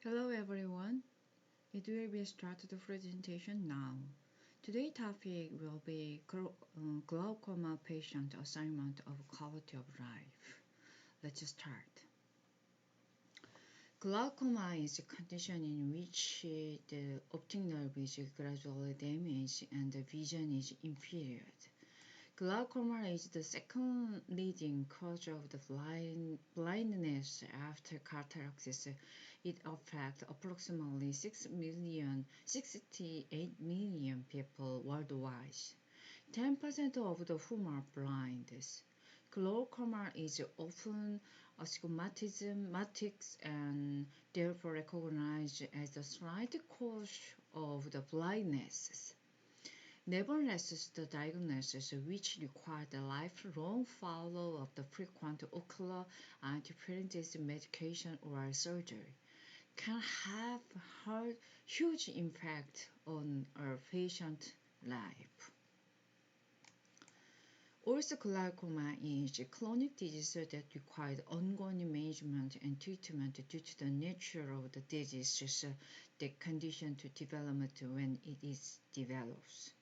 Hello everyone. It will be started the presentation now. Today's topic will be glaucoma patient assignment of quality of life. Let's start. Glaucoma is a condition in which the optic nerve is gradually damaged and the vision is impaired. Glaucoma is the second leading cause of the blindness after cataracts. It affects approximately 68 million people worldwide, 10% of whom are blind. Glaucoma is often astigmatic and therefore recognized as the slight cause of the blindness. Nevertheless, the diagnosis, which required a lifelong follow-up of the frequent ocular anti-pruritic medication or surgery, can have a huge impact on a patient's life. Also, glaucoma is a chronic disease that requires ongoing management and treatment due to the nature of the disease, the condition to develop when it is developed.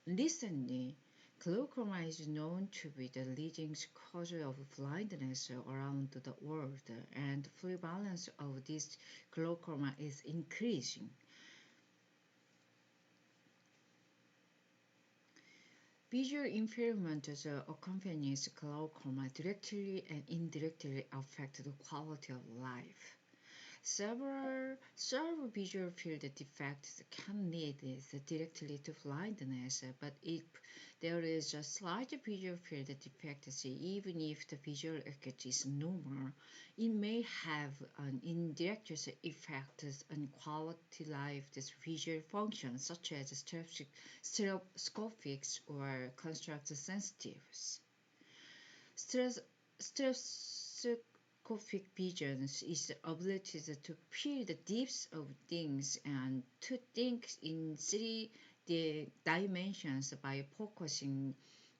Recently, glaucoma is known to be the leading cause of blindness around the world, and the prevalence of this glaucoma is increasing. Visual impairment accompanies glaucoma directly and indirectly affect the quality of life. Several visual field defects can lead directly to blindness, but if there is a slight visual field defect, even if the visual acuity is normal, it may have an indirect effect on quality life visual functions such as stereoscopic or contrast sensitives. Stereoscopic vision is the ability to feel the depths of things and to think in three dimensions by focusing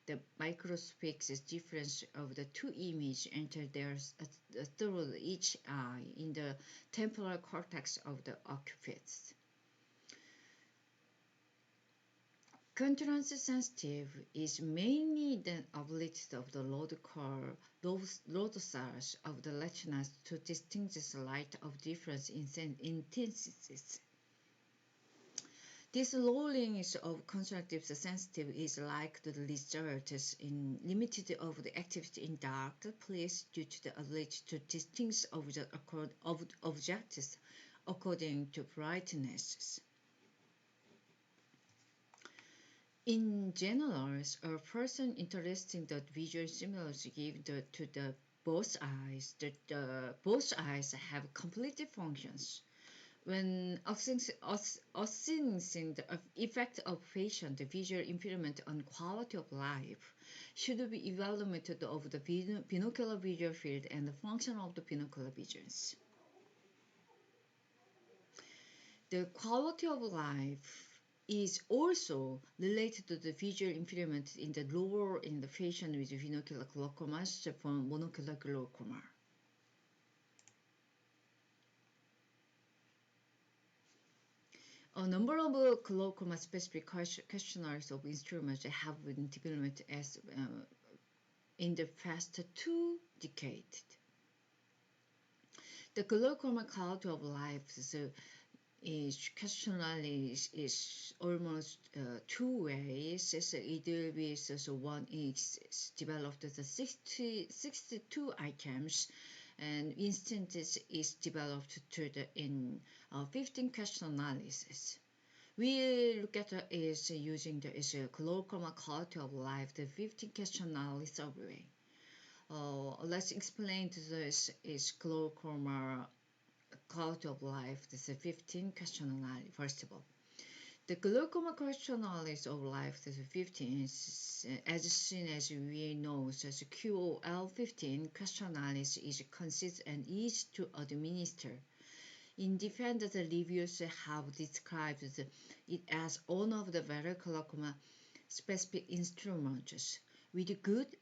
the microscopic difference of the two images enter through each eye in the temporal cortex of the occiput. Contrast sensitive is mainly the ability of the rods of the retina to distinguish light of different intensities. This lowering of contrast sensitive is like the result in limited of the activity in dark place due to the ability to distinguish objects according to brightness. In general, a person interested in the visual stimulus given to the both eyes, both eyes have complete functions. When assessing the effect of patient visual impairment on quality of life, should be evaluated of the binocular visual field and the function of the binocular visions. The quality of life is also related to the visual impairment in the lower in the patient with binocular glaucoma from monocular glaucoma. A number of glaucoma-specific questionnaires of instruments have been developed in the past 2 decades. The glaucoma quality of life questionnaire is almost 2 ways. It will be one is developed the 62 items, and instances is developed in 15 question analysis. We look at is using the glaucoma quality of life, the 15 question analysis survey. Let's explain this is glaucoma quality of life. This is 15 question analysis. First of all, the glaucoma question analysis of life, this is 15, as soon as we know, so QOL 15 question analysis consists and easy to administer. Independent reviews have described it as one of the very glaucoma specific instruments with good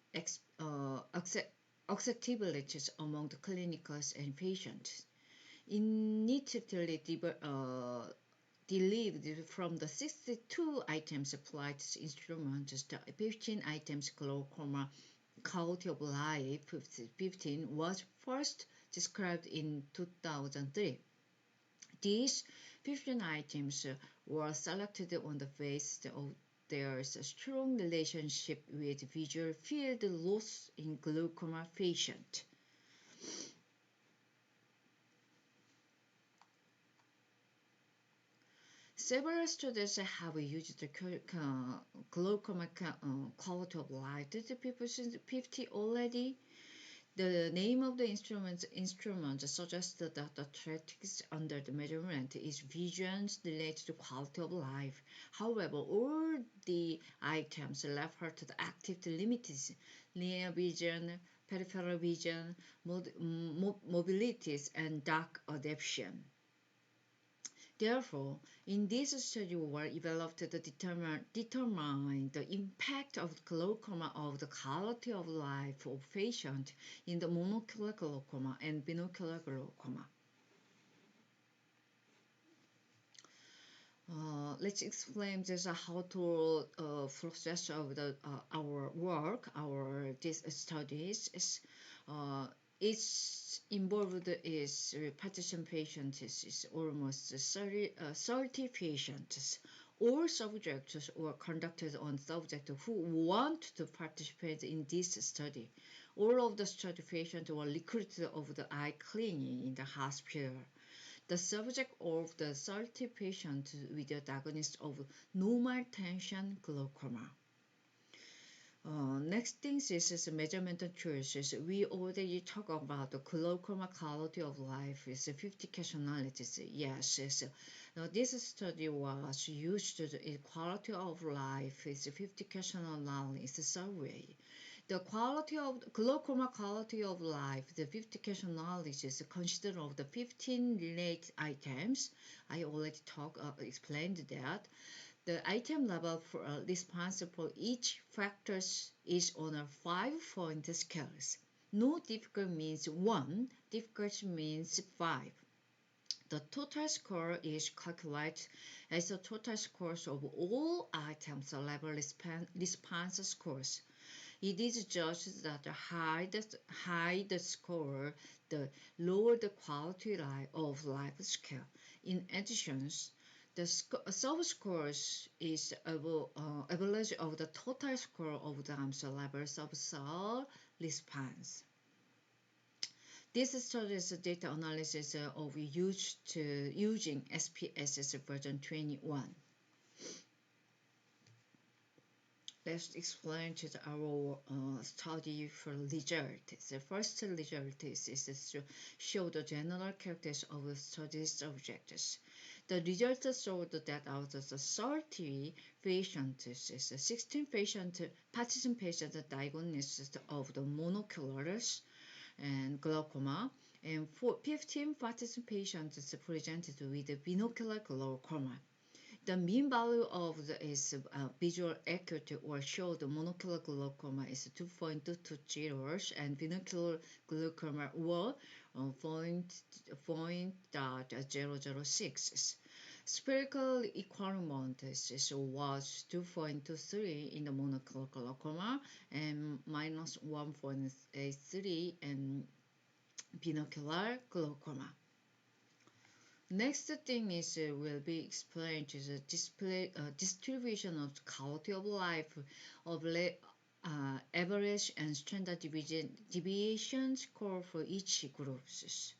acceptability among the clinicals and patients. Initially derived from the 62 items applied to instruments, the 15 items glaucoma quality of life 15 was first described in 2003. These 15 items were selected on the basis of their strong relationship with visual field loss in glaucoma patients. Several studies have used the glaucoma quality of life to 50 already. The name of the instrument suggests that the tactics under the measurement is visions related to quality of life. However, all the items refer to the active limited near vision, peripheral vision, mobilities, and dark adaptation. Therefore, in this study were developed to determine the impact of glaucoma of the quality of life of patients in the monocular glaucoma and binocular glaucoma. Let's explain this how to process of our work, these studies. It's involved is participant patients is almost 30 patients. All subjects were conducted on subjects who want to participate in this study. All of the study patients were recruited of the eye clinic in the hospital. The subject of the 30 patients with a diagnosis of normal tension glaucoma. Next thing is measurement choices. We already talked about the glaucoma quality of life is 50 questionnaires. Yes. This study was used in quality of life is 50 questionnaires survey. The quality of glaucoma quality of life, the 50 questionnaires is considered of the 15 related items. I already explained that. The item level for response for each factor is on a 5-point scale. No difficult means 1, difficult means 5. The total score is calculated as the total scores of all items level response scores. It is judged that the higher the score, the lower the quality of life scale. In addition, the sub-scores is average of the total score of the levels of cell response. This studies data analysis of using SPSS version 21. Let's explain to our study for result. The first result is to show the general characters of the study subjects. The results showed that out of the 30 patients, 16 participant patients diagnosed of the monocular and glaucoma, and 15 participant patients presented with binocular glaucoma. The mean value of is visual acuity or showed monocular glaucoma is 2.220 and binocular glaucoma were 0.006. Spherical equivalent was 2.23 in the monocular glaucoma and minus 1.83 in binocular glaucoma. Next thing is will be explained to the distribution of quality of life of average and standard deviation score for each groups.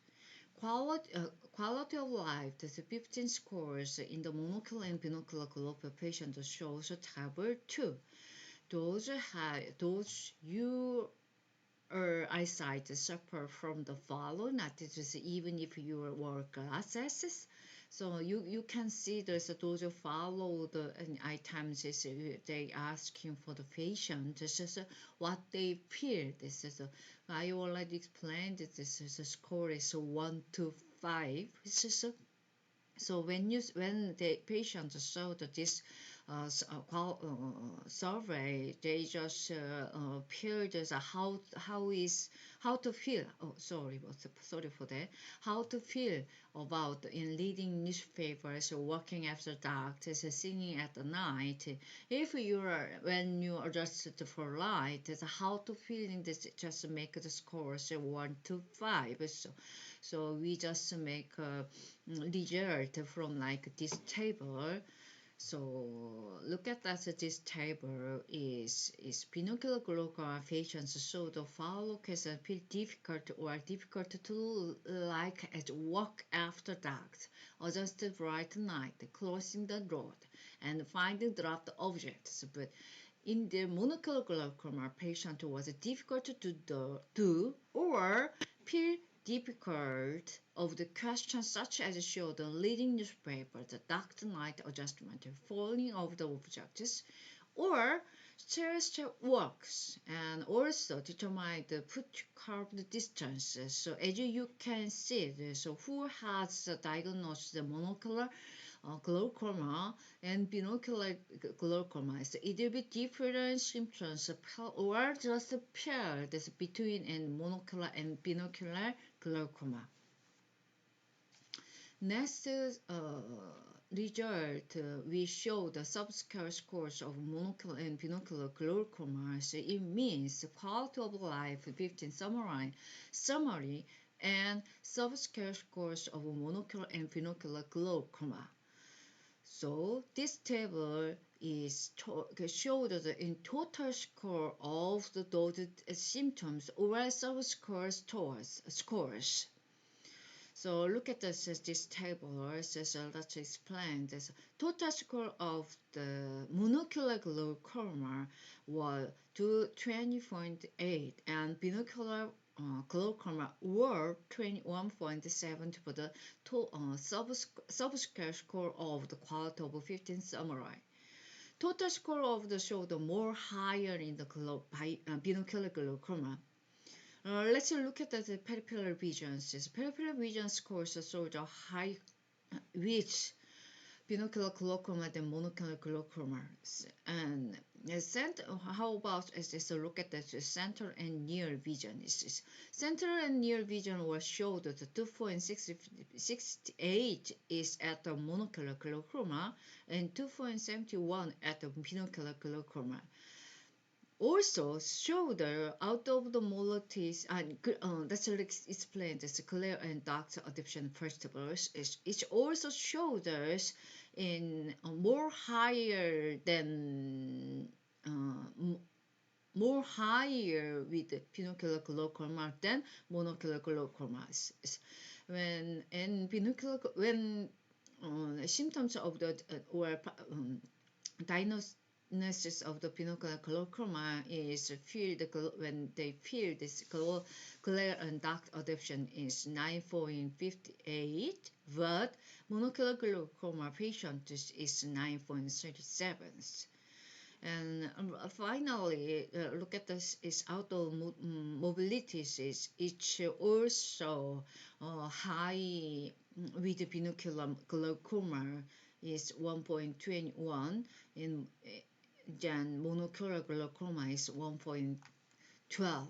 Quality of life, the 15 scores in the monocular and binocular glaucoma patients shows table 2. Those eyesight suffer from the follow, not just even if you wear glasses. So you can see those follow the items they asking for the patient. This is what they feel. This is I already explained that this is a score is 1 to 5. So when the patient saw that this survey, they just appeared as a how to feel. Oh, sorry for that. How to feel about in reading newspapers, working after dark, singing at the night. If you are when you adjusted for light, how to feel in this just make the scores 1 to 5. So we just make a result from like this table. So look at that. This table is binocular glaucoma patients so the follow case feel difficult or difficult to like at walk after dark, adjusted bright night, crossing the road, and finding dropped objects. But in the monocular glaucoma, patient was difficult to do or feel difficult of the questions such as show the reading newspaper, the dark night adjustment, falling of the objects, or stress walks, and also determine the foot curved distances. So as you can see, so who has diagnosed the monocular glaucoma and binocular glaucoma. So it will be different symptoms or just paired between and monocular and binocular glaucoma. Next result, we show the subscale scores of monocular and binocular glaucoma. So it means quality of life 15 summary and subscale scores of monocular and binocular glaucoma. So this table is showed in total score of those symptoms or subscore scores. So look at this table. So let's explain this. Total score of the monocular glaucoma was 20.8 and binocular glaucoma were 21.7 for the subscale score of the quality of 15 summary. Total score of the showed more higher in the binocular glaucoma. Let's look at the peripheral visions. Peripheral vision scores showed a high which binocular glaucoma than monocular glaucoma. And how about let's look at the center and near vision? Center and near vision was showed that 2.68 is at the monocular glaucoma and 2.71 at the binocular glaucoma. Also, shoulder out of the molars and let's explain this glare and dark adaptation festivals. It also shoulders in more higher than more higher with binocular glaucoma than monocular glaucomas. When in binocular symptoms of the or diagnosis of the binocular glaucoma is when they feel this glare and dark adaptation is 9.58, but monocular glaucoma patient is 9.37. And finally, look at this is auto mobilities is each also high with binocular glaucoma is 1.21 and then monocular glaucoma is 1.12.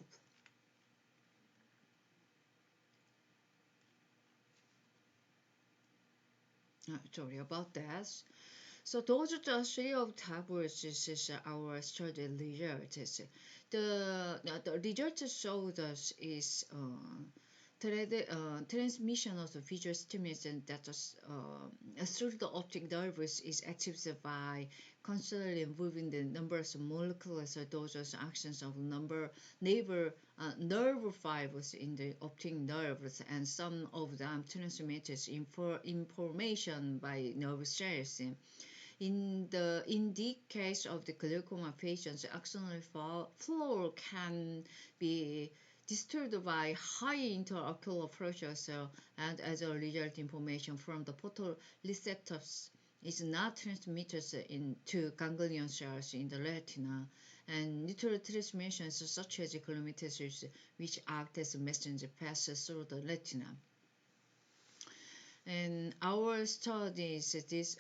Sorry about that. So those are the three of tables. This is our study results. The results showed us is transmission of the visual stimulation that through the optic nerves is achieved by constantly moving the numbers of molecules or those actions of nerve fibers in the optic nerves, and some of them transmits information by nerve cells. In the case of the glaucoma patients, axonal flow can be disturbed by high interocular pressure, and as a result, information from the photoreceptors is not transmitted into ganglion cells in the retina, and neurotransmissions such as cholinesterase, which act as messenger, pass through the retina. And our studies this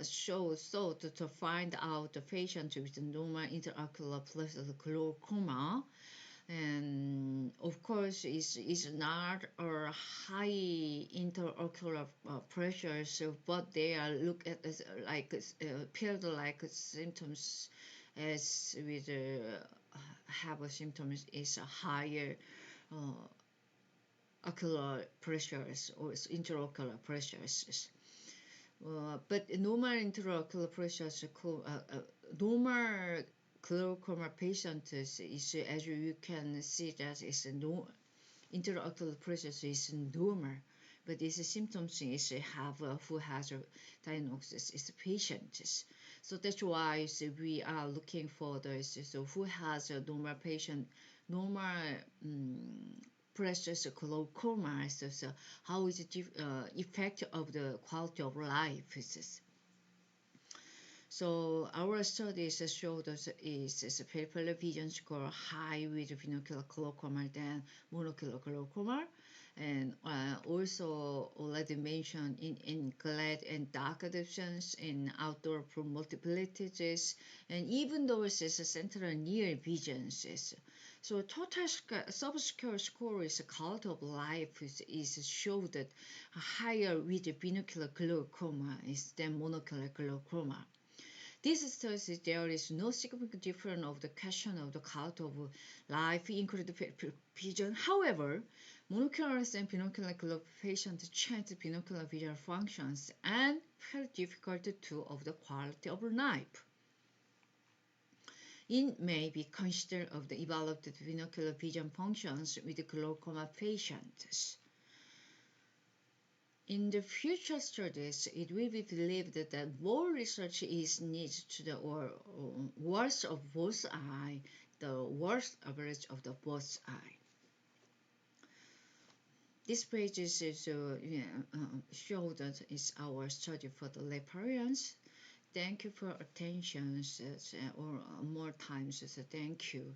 shows thought to find out the patient with normal intraocular plexical glaucoma, and of course is not a high intraocular pressure, so but they are look at as like appeared like symptoms as with have a symptoms is a higher uh, ocular pressures or intraocular pressures. But normal intraocular pressures, normal glaucoma patients is as you can see that is no intraocular pressure is normal, but these symptoms is have who has a diagnosis is patients. So that's why we are looking for this. So who has a normal patient, normal precious glaucoma. So how is the effect of the quality of life? So our studies showed us is peripheral vision score high with binocular glaucoma than monocular glaucoma, and also already mentioned in glad and dark adaptations in outdoor multiplities, and even those is central near visions. So total subscale score is quality of life is showed that higher with binocular glaucoma is than monocular glaucoma. This says there is no significant difference of the question of the quality of life, including vision. However, monocular and binocular glaucoma patients change binocular visual functions and feel difficulty too of the quality of life. It may be considered of the evaluated binocular vision functions with glaucoma patients. In the future studies, it will be believed that more research is needed to the worst of both eye, the worst average of the both eye. This page is show that is our study for the layperson. Thank you for attention, or more times. Thank you.